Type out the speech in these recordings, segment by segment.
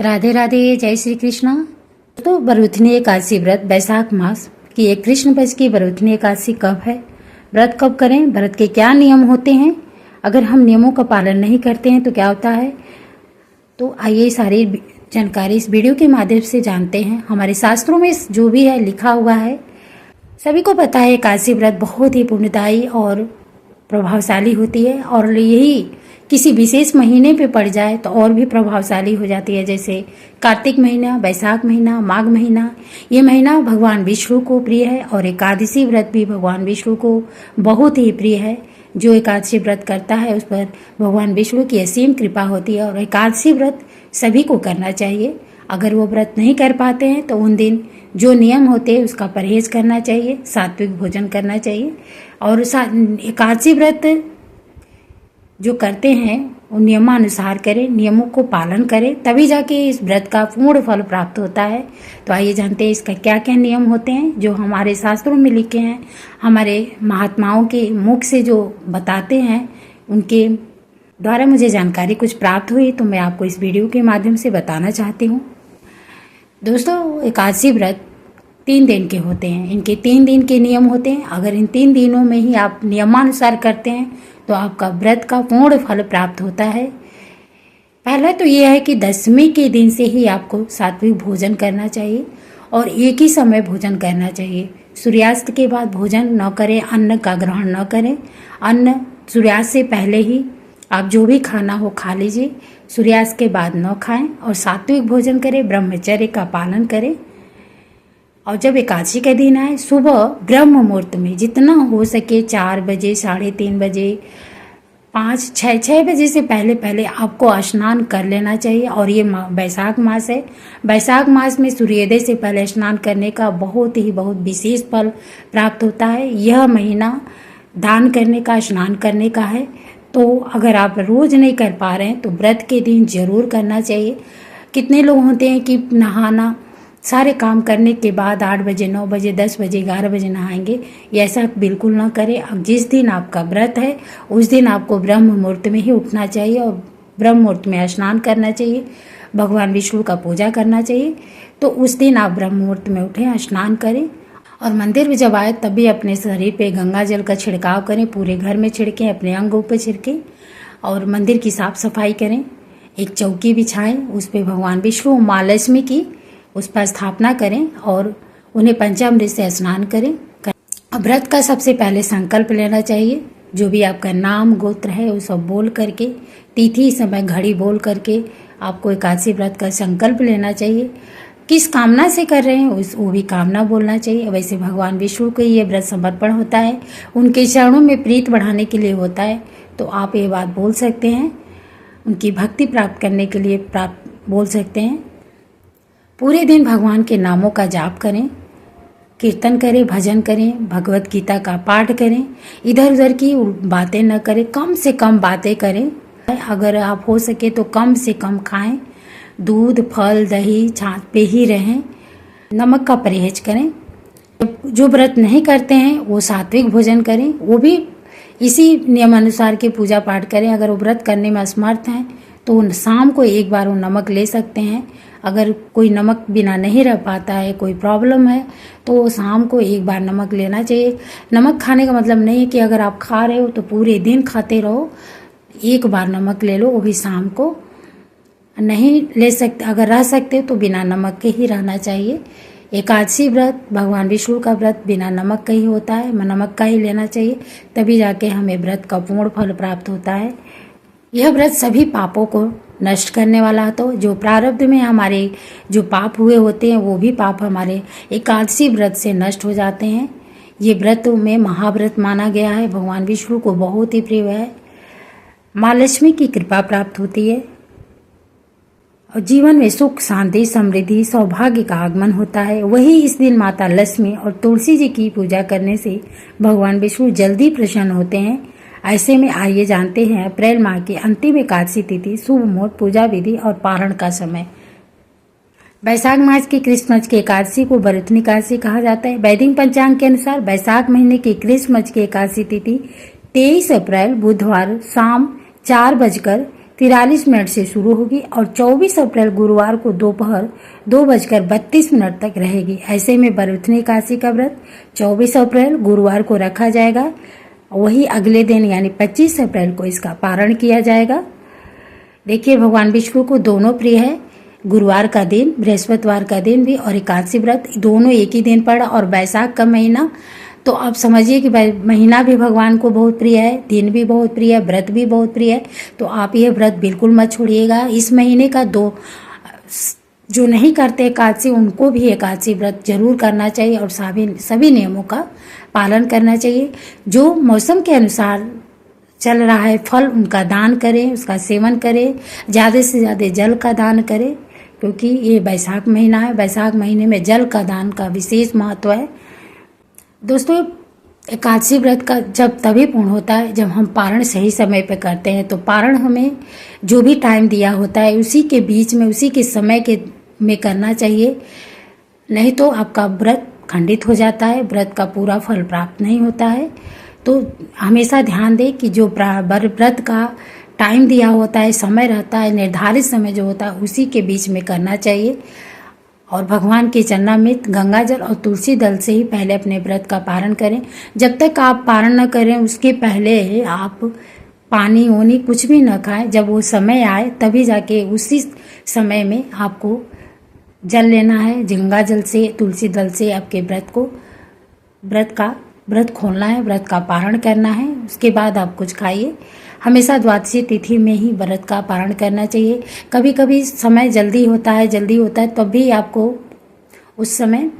राधे राधे, जय श्री कृष्ण। तो बरूथनी एकादशी व्रत बैसाख मास की एक कृष्ण पक्ष की बरूथनी एकादशी कब है, व्रत कब करें, व्रत के क्या नियम होते हैं, अगर हम नियमों का पालन नहीं करते हैं तो क्या होता है। तो आइए सारी जानकारी इस वीडियो के माध्यम से जानते हैं। हमारे शास्त्रों में जो भी है लिखा हुआ है, सभी को पता है एकादशी व्रत बहुत ही पुण्यदायी और प्रभावशाली होती है, और यही किसी विशेष महीने पे पड़ जाए तो और भी प्रभावशाली हो जाती है। जैसे कार्तिक महीना, बैसाख महीना, माघ महीना, ये महीना भगवान विष्णु को प्रिय है और एकादशी व्रत भी भगवान विष्णु को बहुत ही प्रिय है। जो एकादशी व्रत करता है उस पर भगवान विष्णु की असीम कृपा होती है और एकादशी व्रत सभी को करना चाहिए। अगर वो व्रत नहीं कर पाते हैं तो उन दिन जो नियम होते हैं उसका परहेज करना चाहिए, सात्विक भोजन करना चाहिए। और एकादशी व्रत जो करते हैं वो नियमानुसार करें, नियमों को पालन करें, तभी जाके इस व्रत का पूर्ण फल प्राप्त होता है। तो आइए जानते हैं इसका क्या क्या नियम होते हैं जो हमारे शास्त्रों में लिखे हैं, हमारे महात्माओं के मुख से जो बताते हैं, उनके द्वारा मुझे जानकारी कुछ प्राप्त हुई तो मैं आपको इस वीडियो के माध्यम से बताना चाहती हूँ। दोस्तों, एकादशी व्रत 3 दिन के होते हैं। इनके 3 दिन के नियम होते हैं। अगर इन 3 दिनों में ही आप नियमानुसार करते हैं तो आपका व्रत का पूर्ण फल प्राप्त होता है। पहला तो यह है कि दशमी के दिन से ही आपको सात्विक भोजन करना चाहिए और एक ही समय भोजन करना चाहिए। सूर्यास्त के बाद भोजन न करें, अन्न का ग्रहण न करें। अन्न सूर्यास्त से पहले ही आप जो भी खाना हो खा लीजिए, सूर्यास्त के बाद न खाएं और सात्विक भोजन करें, ब्रह्मचर्य का पालन करें। और जब एकादशी का दिन आए, सुबह ब्रह्म मुहूर्त में जितना हो सके 4 बजे, 3:30 बजे, 5, 6 बजे से पहले पहले आपको स्नान कर लेना चाहिए। और ये बैसाख मास है। बैसाख मास में सूर्योदय से पहले स्नान करने का बहुत विशेष फल प्राप्त होता है। यह महीना दान करने का, स्नान करने का है। तो अगर आप रोज नहीं कर पा रहे हैं तो व्रत के दिन जरूर करना चाहिए। कितने लोग होते हैं कि नहाना, सारे काम करने के बाद 8 बजे, 9 बजे, 10 बजे, 11 बजे नहाएंगे, ये ऐसा बिल्कुल ना करें। अब जिस दिन आपका व्रत है उस दिन आपको ब्रह्म मुहूर्त में ही उठना चाहिए और ब्रह्म मुहूर्त में स्नान करना चाहिए, भगवान विष्णु का पूजा करना चाहिए। तो उस दिन आप ब्रह्म मुहूर्त में उठें, स्नान करें और मंदिर में जब आए तभी अपने शरीर पे गंगा जल का छिड़काव करें, पूरे घर में छिड़कें, अपने अंगों पर छिड़कें और मंदिर की साफ सफाई करें। एक चौकी बिछाएं, उस पर भगवान विष्णु, माँ लक्ष्मी की उस पर स्थापना करें और उन्हें पंचामृत से स्नान करें। व्रत का सबसे पहले संकल्प लेना चाहिए। जो भी आपका नाम गोत्र है वो सब बोल करके, तिथि, समय, घड़ी बोल करके आपको एकादशी व्रत का संकल्प लेना चाहिए। किस कामना से कर रहे हैं वो भी कामना बोलना चाहिए। वैसे भगवान विष्णु को ये व्रत समर्पण होता है, उनके चरणों में प्रीत बढ़ाने के लिए होता है। तो आप ये बात बोल सकते हैं, उनकी भक्ति प्राप्त करने के लिए बोल सकते हैं। पूरे दिन भगवान के नामों का जाप करें, कीर्तन करें, भजन करें, भगवत गीता का पाठ करें, इधर उधर की बातें न करें, कम से कम बातें करें। अगर आप हो सके तो कम से कम खाएं, दूध, फल, दही, छाछ पे ही रहें, नमक का परहेज करें। जो व्रत नहीं करते हैं वो सात्विक भोजन करें, वो भी इसी नियमानुसार के पूजा पाठ करें। अगर वो व्रत करने में असमर्थ हैं तो शाम को एक बार वो नमक ले सकते हैं। अगर कोई नमक बिना नहीं रह पाता है, कोई प्रॉब्लम है, तो शाम को एक बार नमक लेना चाहिए। नमक खाने का मतलब नहीं है कि अगर आप खा रहे हो तो पूरे दिन खाते रहो, एक बार नमक ले लो, वो भी शाम को नहीं ले सकते। अगर रह सकते तो बिना नमक के ही रहना चाहिए। एकादशी व्रत भगवान विष्णु का व्रत बिना नमक का ही होता है, नमक का ही लेना चाहिए, तभी जाके हमें व्रत का पूर्ण फल प्राप्त होता है। यह व्रत सभी पापों को नष्ट करने वाला। तो जो प्रारब्ध में हमारे जो पाप हुए होते हैं वो भी पाप हमारे एकादशी व्रत से नष्ट हो जाते हैं। ये व्रत में महाव्रत माना गया है, भगवान विष्णु को बहुत ही प्रिय है। माँ लक्ष्मी की कृपा प्राप्त होती है और जीवन में सुख, शांति, समृद्धि, सौभाग्य का आगमन होता है। वही इस दिन माता लक्ष्मी और तुलसी जी की पूजा करने से भगवान विष्णु जल्दी प्रसन्न होते हैं। ऐसे में आइए जानते हैं अप्रैल माह की अंतिम एकादशी तिथि, शुभ मुहूर्त, पूजा विधि और पारण का समय। बैसाख मास की कृष्ण पक्ष की एकादशी को बरूथनी एकादशी कहा जाता है। वैदिक पंचांग के अनुसार बैसाख महीने की कृष्ण पक्ष की एकादशी तिथि 23 अप्रैल बुधवार शाम 4:33 43 से शुरू होगी और 24 अप्रैल गुरुवार को दोपहर 2:32 तक रहेगी। ऐसे में बरउथनी एकादशी का व्रत 24 अप्रैल गुरुवार को रखा जाएगा। वही अगले दिन यानी 25 अप्रैल को इसका पारण किया जाएगा। देखिए, भगवान विष्णु को दोनों प्रिय है, गुरुवार का दिन, बृहस्पतिवार का दिन भी और एकादशी व्रत दोनों एक ही दिन पड़ा। और बैसाख का महीना तो आप समझिए कि महीना भी भगवान को बहुत प्रिय है, दिन भी बहुत प्रिय है, व्रत भी बहुत प्रिय है। तो आप ये व्रत बिल्कुल मत छोड़िएगा। इस महीने का जो नहीं करते एकादशी उनको भी एकादशी व्रत जरूर करना चाहिए और सभी नियमों का पालन करना चाहिए। जो मौसम के अनुसार चल रहा है फल उनका दान करें, उसका सेवन करें, ज़्यादा से ज़्यादा जल का दान करें, क्योंकि ये बैसाख महीना है। बैसाख महीने में जल का दान का विशेष महत्व है। दोस्तों, एकादशी व्रत का जब तभी पूर्ण होता है जब हम पारण सही समय पे करते हैं। तो पारण हमें जो भी टाइम दिया होता है उसी के बीच में, उसी के समय में करना चाहिए, नहीं तो आपका व्रत खंडित हो जाता है, व्रत का पूरा फल प्राप्त नहीं होता है। तो हमेशा ध्यान दें कि जो व्रत का टाइम दिया होता है, समय रहता है, निर्धारित समय जो होता है उसी के बीच में करना चाहिए। और भगवान के चरणामृत, गंगा जल और तुलसी दल से ही पहले अपने व्रत का पारण करें। जब तक आप पारण न करें उसके पहले आप पानी वानी कुछ भी न खाएं। जब वो समय आए तभी जाके उसी समय में आपको जल लेना है, गंगा जल से, तुलसी दल से आपके व्रत खोलना है, व्रत का पारण करना है। उसके बाद आप कुछ खाइए। हमेशा द्वादशी तिथि में ही व्रत का पारण करना चाहिए। कभी कभी समय जल्दी होता है तब भी आपको उस समय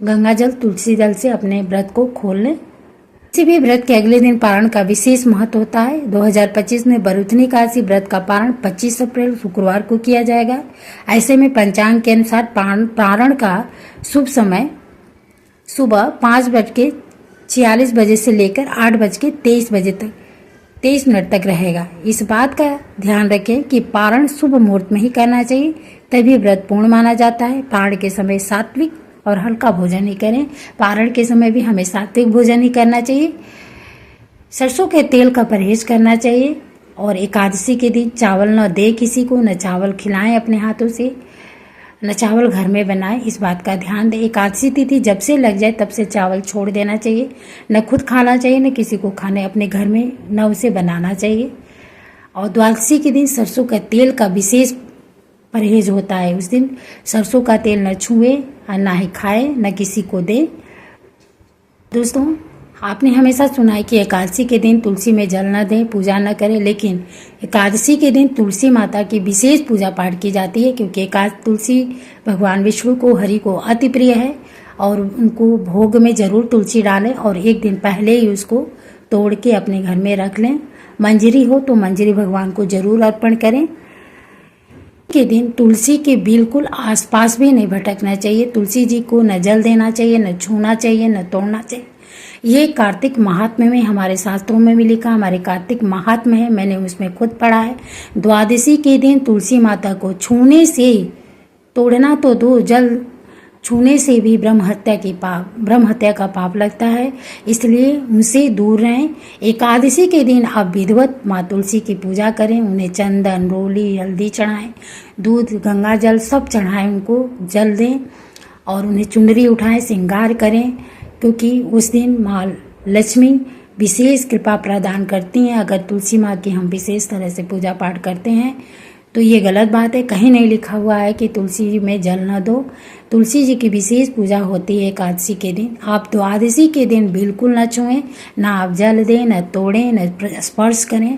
गंगा जल, तुलसी जल से अपने व्रत को खोल लें। किसी भी व्रत के अगले दिन पारण का विशेष महत्व होता है। 2025 में बरउथनी एकादशी व्रत का पारण 25 अप्रैल शुक्रवार को किया जाएगा। ऐसे में पंचांग के अनुसार पारण का शुभ समय सुबह 5:46 बजे से लेकर 8:23 तक रहेगा। इस बात का ध्यान रखें कि पारण शुभ मुहूर्त में ही करना चाहिए, तभी व्रत पूर्ण माना जाता है। पारण के समय सात्विक और हल्का भोजन ही करें। पारण के समय भी हमें सात्विक भोजन ही करना चाहिए। सरसों के तेल का परहेज करना चाहिए और एकादशी के दिन चावल न दे किसी को, न चावल खिलाएं अपने हाथों से, न चावल घर में बनाएं। इस बात का ध्यान दें। एकादशी तिथि जब से लग जाए तब से चावल छोड़ देना चाहिए। न खुद खाना चाहिए, न किसी को खाने अपने घर में न उसे बनाना चाहिए। और द्वादशी के दिन सरसों का तेल का विशेष परहेज होता है। उस दिन सरसों का तेल न छुए और ना ही खाए, न किसी को दे। दोस्तों, आपने हमेशा सुना है कि एकादशी के दिन तुलसी में जल न दें, पूजा न करें, लेकिन एकादशी के दिन तुलसी माता की विशेष पूजा पाठ की जाती है, क्योंकि तुलसी भगवान विष्णु को, हरि को अति प्रिय है और उनको भोग में जरूर तुलसी डालें और एक दिन पहले ही उसको तोड़ के अपने घर में रख लें। मंजरी हो तो मंजरी भगवान को जरूर अर्पण करें। के दिन तुलसी के बिल्कुल आसपास भी नहीं भटकना चाहिए। तुलसी जी को न जल देना चाहिए, न छूना चाहिए, न तोड़ना चाहिए। ये कार्तिक महात्म्य में हमारे शास्त्रों में भी लिखा, हमारे कार्तिक महात्म्य है, मैंने उसमें खुद पढ़ा है। द्वादशी के दिन तुलसी माता को छूने से, तोड़ना तो दो, जल छूने से भी ब्रह्म हत्या का पाप लगता है, इसलिए उनसे दूर रहें। एकादशी के दिन आप विधिवत माँ तुलसी की पूजा करें, उन्हें चंदन, रोली, हल्दी चढ़ाएं, दूध, गंगा जल सब चढ़ाएं, उनको जल दें और उन्हें चुनरी उठाएं, श्रृंगार करें, क्योंकि उस दिन माँ लक्ष्मी विशेष कृपा प्रदान करती हैं। अगर तुलसी माँ की हम विशेष तरह से पूजा पाठ करते हैं तो ये गलत बात है। कहीं नहीं लिखा हुआ है कि तुलसी जी में जल न दो। तुलसी जी की विशेष पूजा होती है एकादशी के दिन। आप द्वादशी के दिन बिल्कुल न छुएं, ना आप जल दें, न तोड़ें, न स्पर्श करें,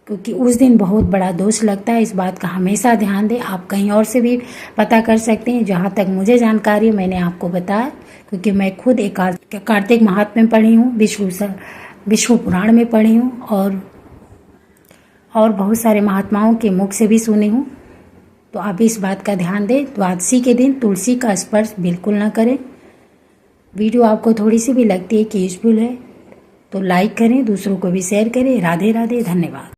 क्योंकि उस दिन बहुत बड़ा दोष लगता है। इस बात का हमेशा ध्यान दें। आप कहीं और से भी पता कर सकते हैं। जहाँ तक मुझे जानकारी है मैंने आपको बताया, क्योंकि मैं खुद एक कार्तिक महात्म्य में पढ़ी हूँ, विष्णु पुराण में पढ़ी हूँ और बहुत सारे महात्माओं के मुख से भी सुनी हूँ। तो आप इस बात का ध्यान दें। द्वादशी के दिन तुलसी का स्पर्श बिल्कुल ना करें। वीडियो आपको थोड़ी सी भी लगती है कि यूजफुल है तो लाइक करें, दूसरों को भी शेयर करें। राधे राधे, धन्यवाद।